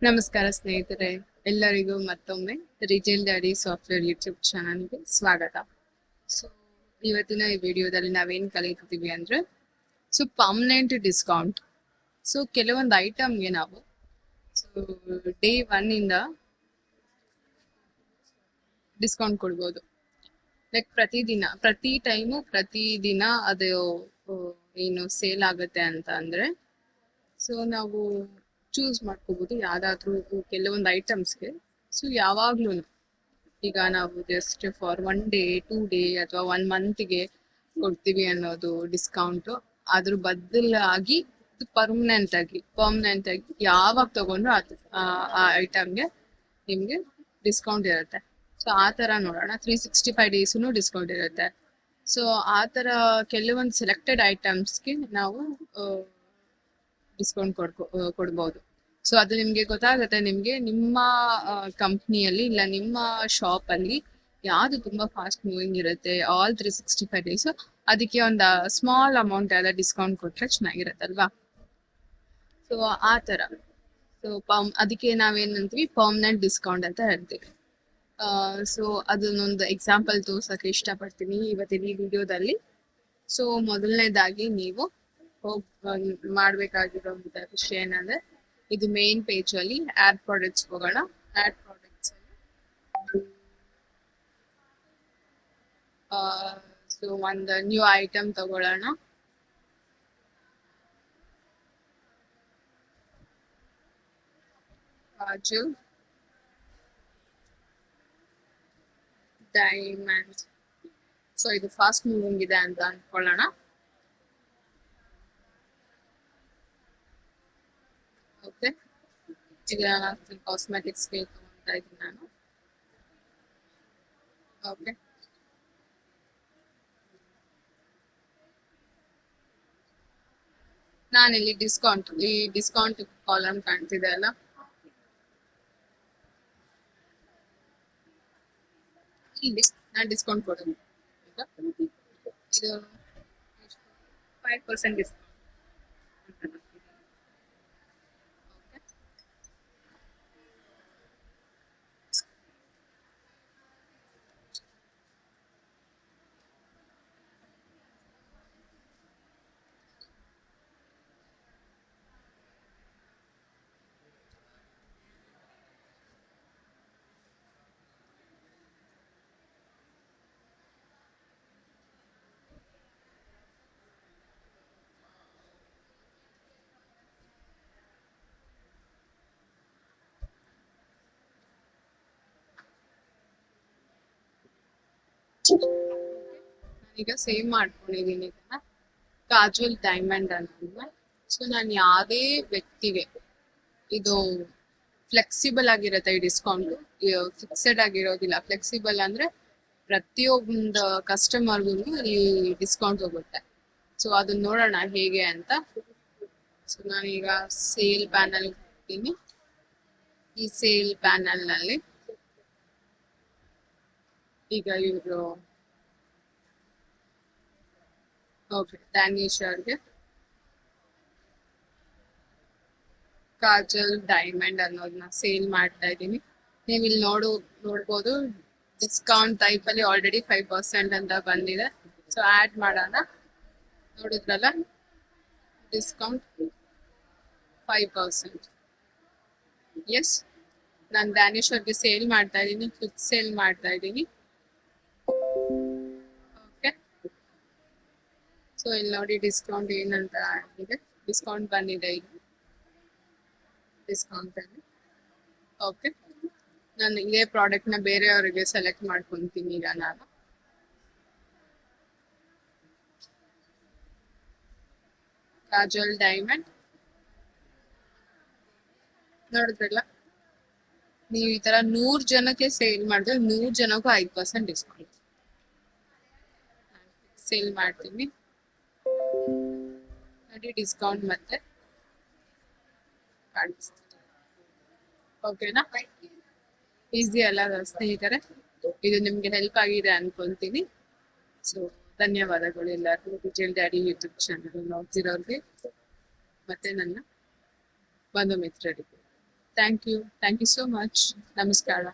ನಮಸ್ಕಾರ ಸ್ನೇಹಿತರೆ, ಎಲ್ಲರಿಗೂ ಮತ್ತೊಮ್ಮೆ ರಿಟೇಲ್ ಡ್ಯಾಡಿ ಸಾಫ್ಟ್ವೇರ್ ಯೂಟ್ಯೂಬ್ ಚಾನಲ್ಗೆ ಸ್ವಾಗತ. ಸೊ ಇವತ್ತಿನ ಈ ವಿಡಿಯೋದಲ್ಲಿ ನಾವೇನ್ ಕಲಿತಿದ್ದೀವಿ ಅಂದ್ರೆ ಪರ್ಮನೆಂಟ್ ಡಿಸ್ಕೌಂಟ್. ಸೊ ಕೆಲವೊಂದು ಐಟಮ್ಗೆ ನಾವು ಡೇ 1 ಇಂದ ಡಿಸ್ಕೌಂಟ್ ಕೊಡ್ಬೋದು. ಲೈಕ್ ಪ್ರತಿದಿನ ಅದು ಏನು ಸೇಲ್ ಆಗುತ್ತೆ ಅಂತ ಅಂದ್ರೆ ನಾವು ಚೂಸ್ ಮಾಡ್ಕೋಬಹುದು ಯಾವ್ದಾದ್ರು ಕೆಲವೊಂದು ಐಟಮ್ಸ್ಗೆ. ಯಾವಾಗ್ಲೂ ಈಗ ನಾವು ಜಸ್ಟ್ ಫಾರ್ 1 ಡೇ 2 ಡೇ ಅಥವಾ 1 ಮಂತ್ಗೆ ಕೊಡ್ತೀವಿ ಅನ್ನೋದು ಡಿಸ್ಕೌಂಟ್. ಅದ್ರ ಬದಲಾಗಿ ಪರ್ಮನೆಂಟ್ ಆಗಿ ಯಾವಾಗ ತಗೊಂಡ್ರು ಆ ಐಟಮ್ಗೆ ನಿಮ್ಗೆ ಡಿಸ್ಕೌಂಟ್ ಇರುತ್ತೆ. ಆ ತರ ನೋಡೋಣ, 365 ಡೇಸ್ನು ಡಿಸ್ಕೌಂಟ್ ಇರುತ್ತೆ. ಆ ತರ ಕೆಲವೊಂದು ಸೆಲೆಕ್ಟೆಡ್ ಐಟಮ್ಸ್ಗೆ ನಾವು ಡಿಸ್ಕೌಂಟ್ ಕೊಡ್ಬೋದು. ಅದು ನಿಮ್ಗೆ ಗೊತ್ತಾಗುತ್ತೆ, ನಿಮ್ಗೆ ನಿಮ್ಮ ಕಂಪ್ನಿಯಲ್ಲಿ ಇಲ್ಲ ನಿಮ್ಮ ಶಾಪ್ ಅಲ್ಲಿ ಯಾವ್ದು ತುಂಬಾ ಫಾಸ್ಟ್ ಮೂವಿಂಗ್ ಇರುತ್ತೆ ಆಲ್ 365 ಡೇಸ್, ಅದಕ್ಕೆ ಒಂದು ಸ್ಮಾಲ್ ಅಮೌಂಟ್ ಯಾವ್ದು ಡಿಸ್ಕೌಂಟ್ ಕೊಟ್ರೆ ಚೆನ್ನಾಗಿರತ್ತಲ್ವಾ. ಆ ತರ ಅದಕ್ಕೆ ನಾವೇನಂತೀವಿ ಪರ್ಮನೆಂಟ್ ಡಿಸ್ಕೌಂಟ್ ಅಂತ ಹೇಳ್ತೀವಿ. ಅದನ್ನೊಂದು ಎಕ್ಸಾಂಪಲ್ ತೋರ್ಸಕ್ಕೆ ಇಷ್ಟಪಡ್ತೀನಿ ಇವತ್ತಿನ ಈ ವಿಡಿಯೋದಲ್ಲಿ. ಮೊದಲನೇದಾಗಿ ನೀವು ಮಾಡ್ಬೇಕಾಗಿರುವಂತ ವಿಷಯ ಏನಂದ್ರೆ, ಇದು ಮೇನ್ ಪೇಜ್ ಅಲ್ಲಿ ಆಡ್ ಪ್ರಾಡಕ್ಟ್ಸ್ ಹೋಗೋಣ. ಆಡ್ ಪ್ರಾಡಕ್ಟ್ಸ್ ಅಲ್ಲಿ ಒಂದು ನ್ಯೂ ಐಟಮ್ ತಗೊಳ್ಳೋಣ. ಕಾಜಲ್ ಡೈಮಂಡ್. ಇದು ಫಾಸ್ಟ್ ಮೂವಿಂಗ್ ಇದೆ ಅಂತ ಅನ್ಕೊಳ್ಳೋಣ. ಓಕೆ, ಈಗ ಕಾಸ್ಮೆಟಿಕ್ಸ್ಗೆ ತಗೊಂತಾ ಇದ್ದೀನಿ ನಾನು. ಓಕೆ, ನಾನಿಲ್ಲಿ ಡಿಸ್ಕೌಂಟ್ ಕಾಲಮ್ ಕಾಣ್ತಿದೆ ಅಲ್ಲ, ಇಲ್ಲಿ ನಾನು ಡಿಸ್ಕೌಂಟ್ ಕೊಡೋದು. ಇದು 5% ಡಿಸ್ಕೌಂಟ್. ನಾನೀಗ ಸೇವ್ ಮಾಡ್ಕೊಂಡಿದ್ದೀನಿ ಕಾಜಲ್ ಡೈಮಂಡ್ ಅಂತ. ನಾನು ಯಾವುದೇ ವ್ಯಕ್ತಿಗೆ, ಇದು ಫ್ಲೆಕ್ಸಿಬಲ್ ಆಗಿರುತ್ತೆ ಈ ಡಿಸ್ಕೌಂಟ್, ಫಿಕ್ಸೆಡ್ ಆಗಿರೋದಿಲ್ಲ. ಫ್ಲೆಕ್ಸಿಬಲ್ ಅಂದ್ರೆ ಪ್ರತಿಯೊಂದು ಕಸ್ಟಮರ್ಗೂ ಈ ಡಿಸ್ಕೌಂಟ್ ಹೋಗುತ್ತೆ. ಅದನ್ನ ನೋಡೋಣ ಹೇಗೆ ಅಂತ. ನಾನೀಗ ಸೇಲ್ ಪ್ಯಾನಲ್ ಹೋಗ್ತೀನಿ. ಈ ಸೇಲ್ ಪ್ಯಾನಲ್ ನಲ್ಲಿ ಈಗ ಇವರು ಓಕೆ ಡ್ಯಾನಿಶ್ ಅವ್ರಿಗೆ ಕಾಜಲ್ ಡೈಮಂಡ್ ಅನ್ನೋದನ್ನ ಸೇಲ್ ಮಾಡ್ತಾ ಇದ್ದೀನಿ. ನೀವು ಇಲ್ಲಿ ನೋಡ್ಬೋದು ಡಿಸ್ಕೌಂಟ್ ಟೈಪ್ ಅಲ್ಲಿ ಆಲ್ರೆಡಿ 5% ಅಂತ ಬಂದಿದೆ. ಆಡ್ ಮಾಡೋಣ. ನೋಡಿದ್ರಲ್ಲ, ಡಿಸ್ಕೌಂಟ್ 5%. ಎಸ್, ನಾನು ಡ್ಯಾನಿಶ್ ಅವ್ರಿಗೆ ಸೇಲ್ ಮಾಡ್ತಾ ಇದ್ದೀನಿ, ಕ್ವಿಕ್ ಸೇಲ್ ಮಾಡ್ತಾ ಇದ್ದೀನಿ. ಓಕೆ, ಇಲ್ಲಿ ನೋಡಿ ಡಿಸ್ಕೌಂಟ್ ಏನಂತ ಆಗಿದೆ. ಡಿಸ್ಕೌಂಟ್ ಬಂದಿದೆ ಈಗ ಡಿಸ್ಕೌಂಟ್ ಅಲ್ಲಿ. ಓಕೆ, ನಾನು ಇದೇ ಪ್ರಾಡಕ್ಟ್ ನ ಬೇರೆಯವರಿಗೆ ಸೆಲೆಕ್ಟ್ ಮಾಡ್ಕೊಂತೀನಿ. ಈಗ ನಾನು ಕಾಜಲ್ ಡೈಮಂಡ್ ನೋಡಿದ್ರಲ್ಲ, ನೀವು ಈ ತರ 100 ಜನಕ್ಕೆ ಸೇಲ್ ಮಾಡಿದ್ರೆ 100 ಜನಕ್ಕೂ 5% ಡಿಸ್ಕೌಂಟ್. ಸೇಲ್ ಮಾಡ್ತೀನಿ ನೋಡಿ, ಡಿಸ್ಕೌಂಟ್ ಮತ್ತೆ ಕಾಣಿಸ್ತೀನಿ. ಓಕೆನಾ? ಈಸಿ ಅಲ್ಲ ಸ್ನೇಹಿತರೆ? ಇದು ನಿಮ್ಗೆ ಹೆಲ್ಪ್ ಆಗಿದೆ ಅನ್ಕೊಂತೀನಿ. ಧನ್ಯವಾದಗಳು ಎಲ್ಲರಿಗೂ ರಿಟೇಲ್ ಡ್ಯಾಡಿ ಯೂಟ್ಯೂಬ್ ಚಾನಲ್ ನೋಡ್ತಿರೋರಿಗೆ ಮತ್ತೆ ನನ್ನ ಬಂಧು ಮಿತ್ರರಿಗೆ. Thank you so much. ನಮಸ್ಕಾರ.